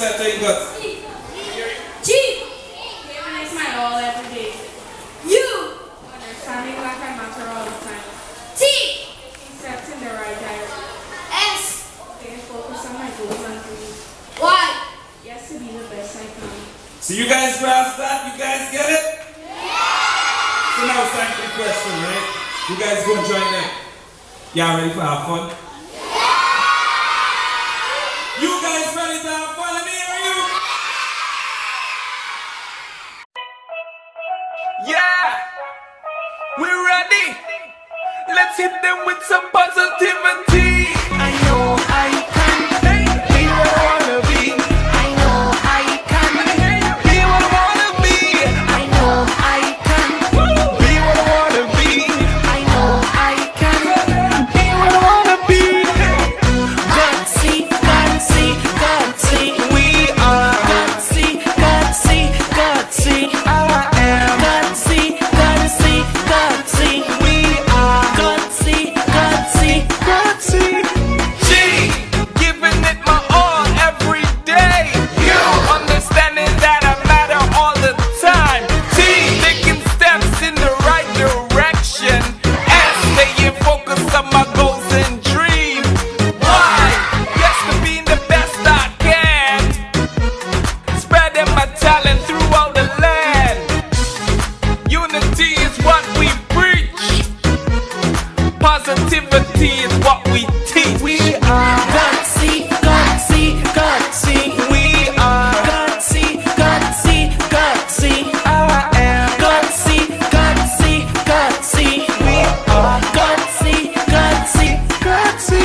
say to you, Guts? G. Giving a smile all every day. U. Understanding like I matter all the time. T. Taking steps in the right direction. S. Staying focused on my goals and dreams. Y. Yes, to be the best I can. So you guys grasp that? You guys get it? Yeah! So now it's time for the question, right? You guys go and join in. Y'all ready for have fun? Yeah! You guys ready to have fun? Let me hear you! Yeah! We're ready! Let's hit them with some positivity! I know I can be what I wanna be. I know I can be what I wanna be. I know I can be what I wanna be. I know I can be what I wanna be. Gutsy, gutsy, gutsy. We are gutsy, gutsy, gutsy. I am gutsy, gutsy, gutsy. We are gutsy, gutsy, gutsy. G, giving it my all every day. You understanding that I matter all the time. T, taking steps in the right direction. S, staying focused on my goals and dreams. Y, yes to being the best I can. Spreading my talent throughout the land. Unity is what we preach. Positivity is what we teach. We are gutsy, gutsy, gutsy. We are gutsy, gutsy, gutsy. I am gutsy, gutsy, gutsy. We are gutsy, gutsy, gutsy.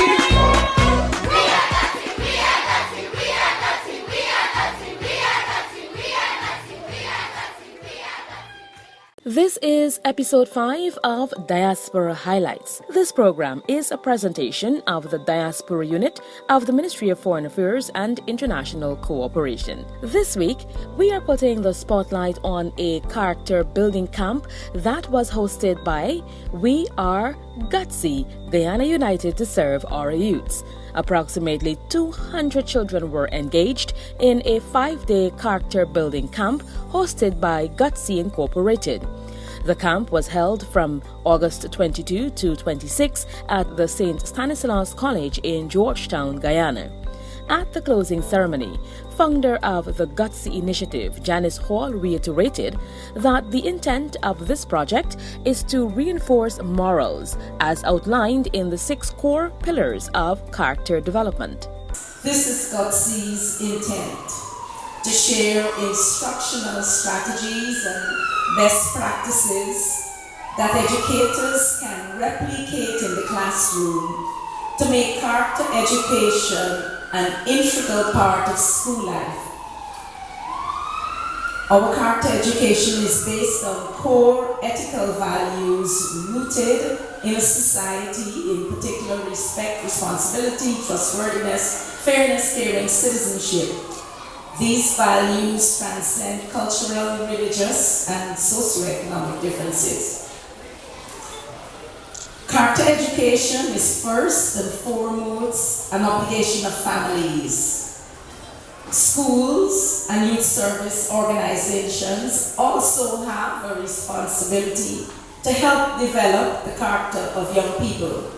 This is episode 5 of Diaspora Highlights. This program is a presentation of the Diaspora Unit of the Ministry of Foreign Affairs and International Cooperation. This week, we are putting the spotlight on a character building camp that was hosted by We Are GUTSY, Guyana United to Serve Our Youths. Approximately 200 children were engaged in a 5-day character building camp hosted by GUTSY Incorporated. The camp was held from August 22 to 26 at the St. Stanislaus College in Georgetown, Guyana. At the closing ceremony, founder of the GUTSY initiative, Janice Hall, reiterated that the intent of this project is to reinforce morals as outlined in the 6 core pillars of character development. This is GUTSY's intent, to share instructional strategies and best practices that educators can replicate in the classroom to make character education an integral part of school life. Our character education is based on core ethical values rooted in a society, in particular respect, responsibility, trustworthiness, fairness, caring, citizenship. These values transcend cultural, religious, and socioeconomic differences. Character education is first and foremost an obligation of families. Schools and youth service organizations also have a responsibility to help develop the character of young people.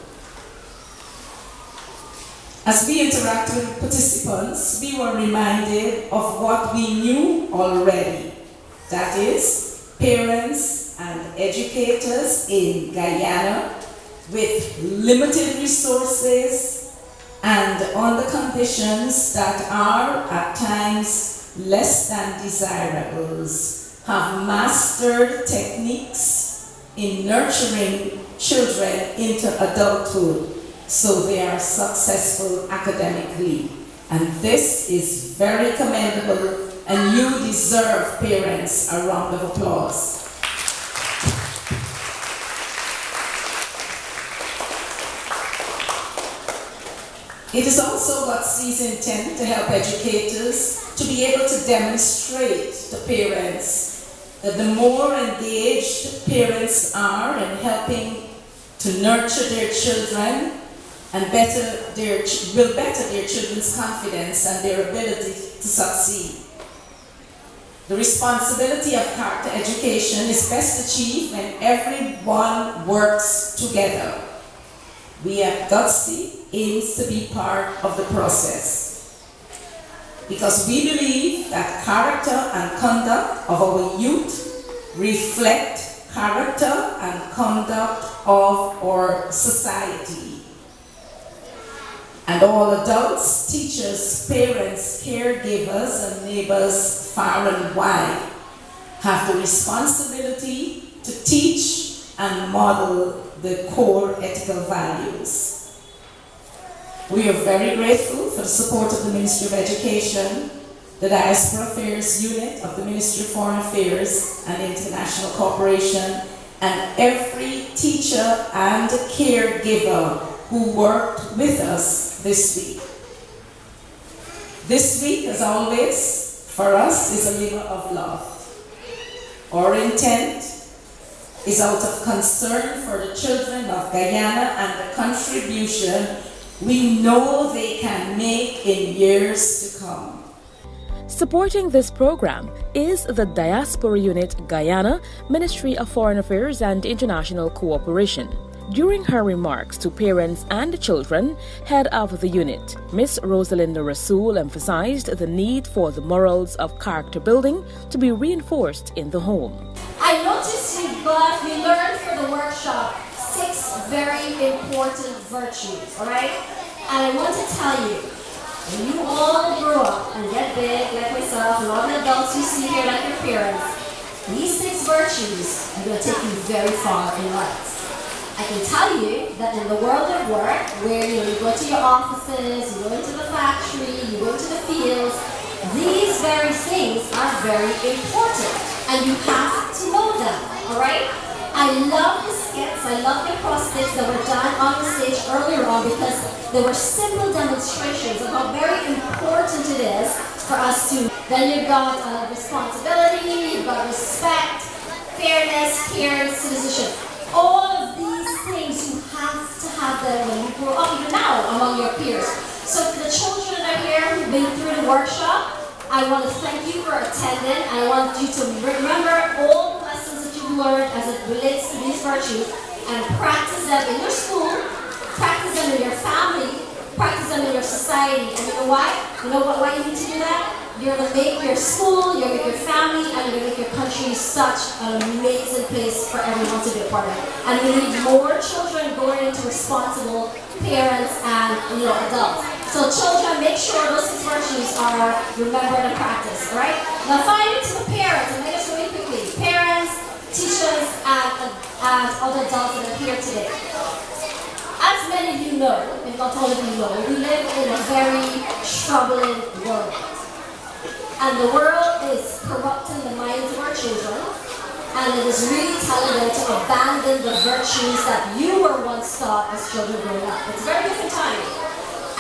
As we interact with participants, we were reminded of what we knew already. That is, parents and educators in Guyana with limited resources and under conditions that are at times less than desirables, have mastered techniques in nurturing children into adulthood so they are successful academically. And this is very commendable, and you deserve, parents, a round of applause. It is also GUTSY's intent to help educators to be able to demonstrate to parents that the more engaged parents are in helping to nurture their children, and will better their children's confidence and their ability to succeed. The responsibility of character education is best achieved when everyone works together. We at GUTSY aims to be part of the process because we believe that character and conduct of our youth reflect character and conduct of our society. And all adults, teachers, parents, caregivers, and neighbors far and wide have the responsibility to teach and model the core ethical values. We are very grateful for the support of the Ministry of Education, the Diaspora Affairs Unit of the Ministry of Foreign Affairs and International Cooperation, and every teacher and caregiver who worked with us this week. This week, as always, for us is a labor of love. Our intent is out of concern for the children of Guyana and the contribution we know they can make in years to come. Supporting this program is the Diaspora Unit Guyana, Ministry of Foreign Affairs and International Cooperation. During her remarks to parents and children, head of the unit, Ms. Rosalinda Rasool emphasized the need for the morals of character building to be reinforced in the home. I noticed we learned for the workshop 6 very important virtues, alright? And I want to tell you, when you all grow up and get big like myself and all the adults you see here like your parents, these 6 virtues are going to take you very far in life. I can tell you that in the world of work, where you go to your offices, you go into the factory, you go to the fields, these very things are very important, and you have to know them, alright? I love the skits, I love the acrostics that were done on the stage earlier on because they were simple demonstrations of how very important it is for us to, then you've got responsibility, you've got respect, fairness, care, and citizenship. All of these things you have to have them when you grow up, even now, among your peers. So for the children that are here who've been through the workshop, I want to thank you for attending. I want you to remember all the lessons that you've learned as it relates to these virtues and practice them in your school, practice them in your family, practice them in your society. And you know why? You know why you need to do that? You're going to make your school, you're going to make your family, and you're going to make your country such an amazing place for everyone to be a part of. And we need more children going into responsible parents and adults. So children, make sure those 6 virtues are remembered and practiced, alright? Now finally to the parents, and just really quickly, parents, teachers, and other adults that are here today. As many of you know, if not all of you know, we live in a very troubling world. And the world is corrupting the minds of our children, and it is really telling them to abandon the virtues that you were once taught as children growing up. It's a very different time.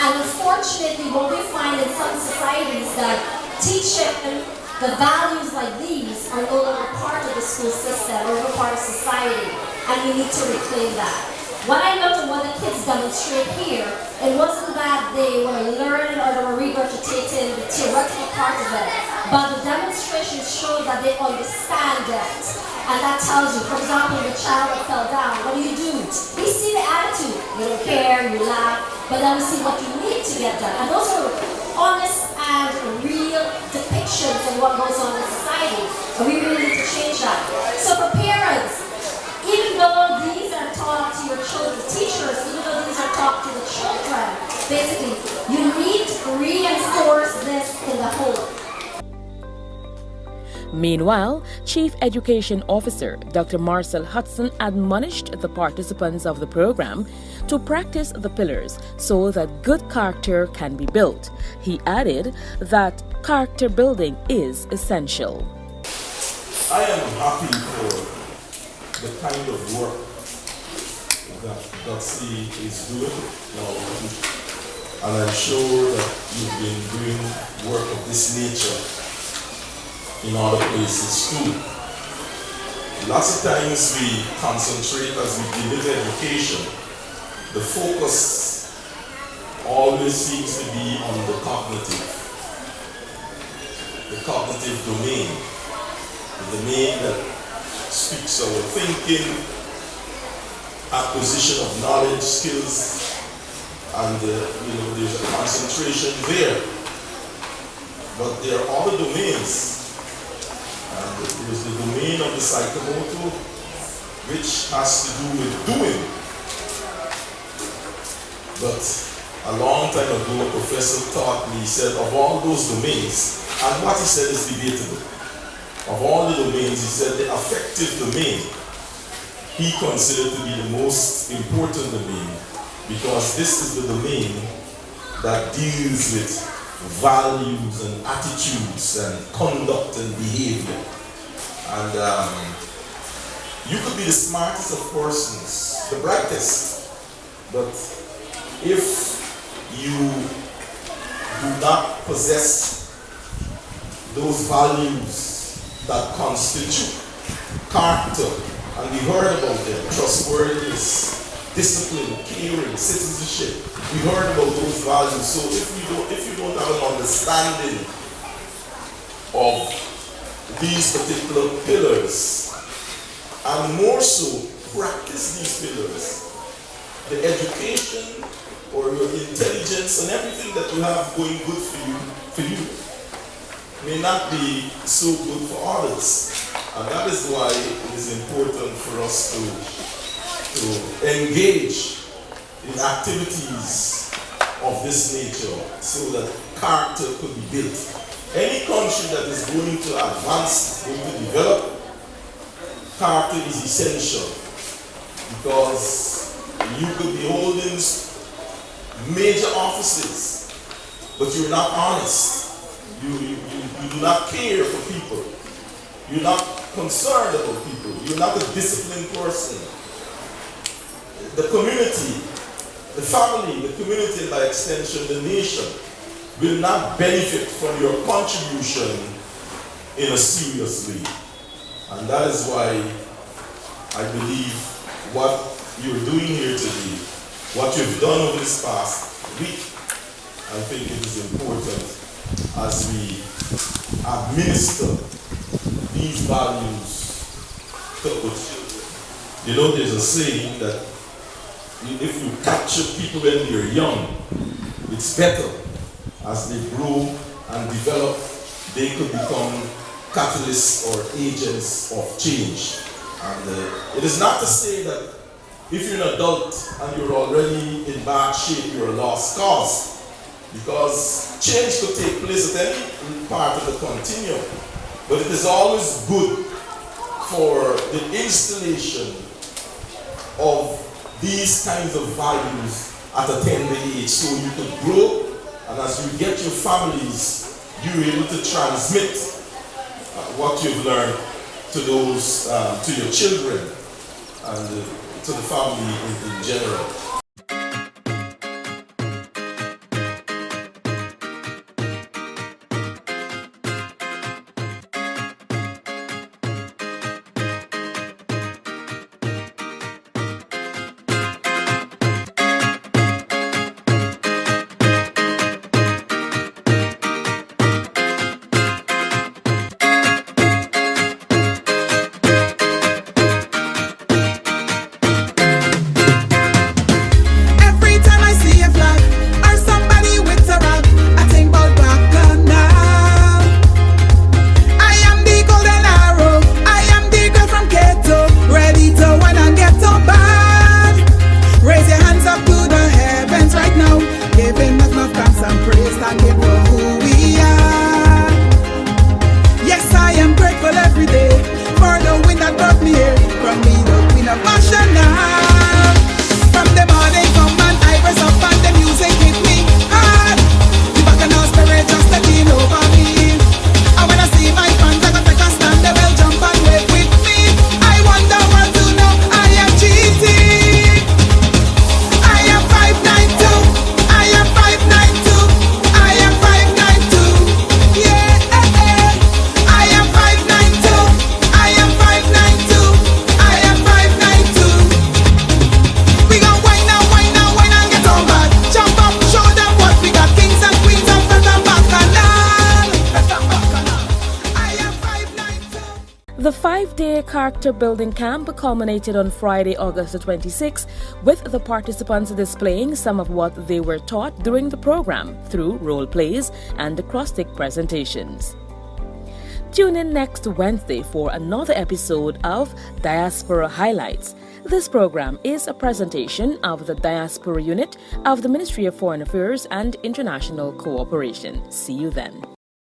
And unfortunately, what we find in some societies that teaching the values like these are no longer part of the school system, or no part of society, and we need to reclaim that. What I noticed when the kids demonstrate here, it wasn't that they were learning or they were regurgitating the theoretical part of it, but the demonstrations showed that they understand it. And that tells you, for example, the child that fell down, what do? We see the attitude. You don't care, you laugh, but then we see what you need to get done. And those are honest and real depictions of what goes on in society. And we really need to change that. So for parents, even though these are taught to your children, teachers, even though these are taught to the children, basically, you need to reinforce this in the home. Meanwhile, Chief Education Officer Dr. Marcel Hudson admonished the participants of the program to practice the pillars so that good character can be built. He added that character building is essential. I am happy for the kind of work that GUTSY is doing now, and I'm sure that you've been doing work of this nature in other places too. Lots of times we concentrate as we deliver education, the focus always seems to be on the cognitive domain, the domain that speaks our thinking, acquisition of knowledge, skills, and there's a concentration there. But there are other domains, and there's the domain of the psychomotor, which has to do with doing. But a long time ago, a professor taught me, he said, of all those domains, and what he said is debatable. Of all the domains, he said the affective domain, he considered to be the most important domain, because this is the domain that deals with values and attitudes and conduct and behavior. And you could be the smartest of persons, the brightest, but if you do not possess those values that constitute character, and we heard about them, trustworthiness, discipline, caring, citizenship, we heard about those values. So if you don't have an understanding of these particular pillars, and more so practice these pillars, the education or your intelligence and everything that you have going good for you may not be so good for others. And that is why it is important for us to engage in activities of this nature so that character could be built. Any country that is going to advance, going to develop, character is essential, because you could be holding major offices, but you're not honest. You do not care for people. You're not concerned about people. You're not a disciplined person. The community, the family, the community, and by extension, the nation, will not benefit from your contribution in a serious way. And that is why I believe what you're doing here today, what you've done over this past week, I think it is important as we administer these values to our children. You know, there's a saying that if you capture people when they're young, it's better as they grow and develop, they could become catalysts or agents of change. And it is not to say that if you're an adult and you're already in bad shape, you're a lost cause, because change could take place at any part of the continuum. But it is always good for the installation of these kinds of values at a tender age, so you could grow, and as you get your families, you're able to transmit what you've learned to those, to your children, and to the family in general. character building camp culminated on Friday, August the 26th, with the participants displaying some of what they were taught during the program through role plays and acrostic presentations. Tune in next Wednesday for another episode of Diaspora Highlights. This program is a presentation of the Diaspora Unit of the Ministry of Foreign Affairs and International Cooperation. See you then.